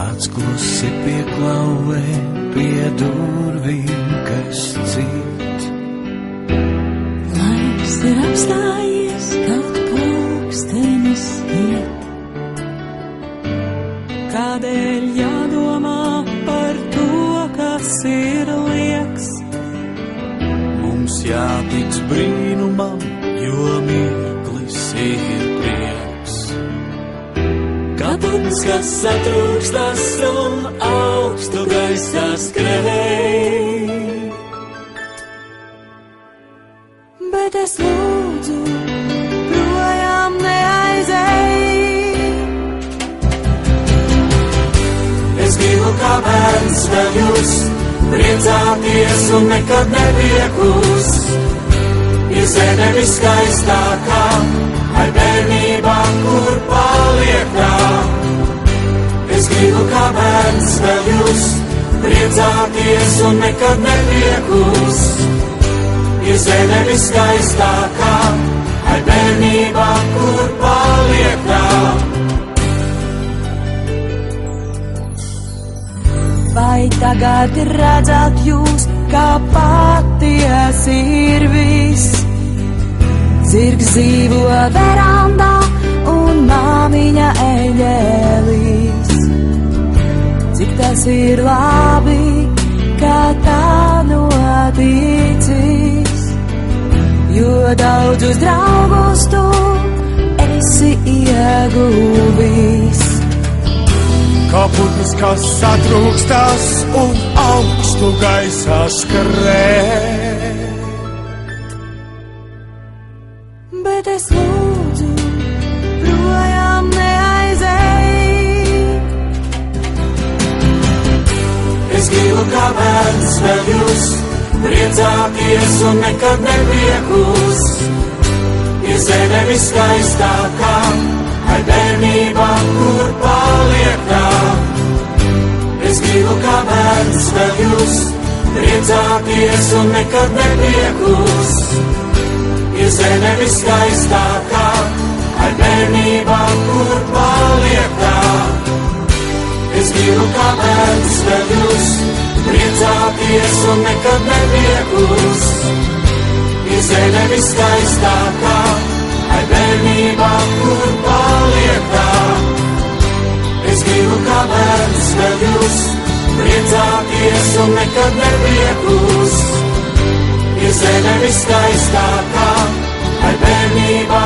kāds klusi pieklauvē pie durvīm, kas cīt. Laiks ir apstājies, kaut pulkstenis iet. Kādēļ jādomā par to, kas ir lieks? Mums jātic brīnumam, jo mirklis ir prieks. Kā putns, kas satrūkstas un augstu gaisā skrēj. Bet es lūdzu, projām neaizej. Es gribu kā bērns vēl jūs priecāties un nekad nepiekust. Ir zeme viskaistākā, ai bērnībā, kur paliek tā. Es gribu kā bērns vēl jūs priecāties un nekad nepiekust. Ir zeme viskaistākā, ai bērnībā, kur paliek tā. Vai tagad redzat jūs, kā patiesi ir viss? Zirgs dzīvo verandā un māmiņa eņģēlīs. Cik tas ir labi, kā tā noticis, jo daudzus draugus tu esi ieguvis. Kā putns, kas satrūkstas un augstu gaisā skrēj. Bet es lūdzu, projām neaizej. Es gribu kā bērns vēl jūs priecāties un nekad nepiekust. Ir zeme viskaistākā, ai bērnībā, kur paliek tā. Es gribu kā bērns vēl jūs priecāties un nekad nepiekust. Ir zeme viskaistākā, ai bērnībā, kur paliek tā. Es gribu kā bērns vēl jūs priecāties un nekad nepiekust. Ir zeme viskaistākā, ai bērnībā, kur paliek tā. Es gribu kā bērns vēl jūs priecāties un nekad nepiekust. Ir zeme viskaistākā, ai bērnībā,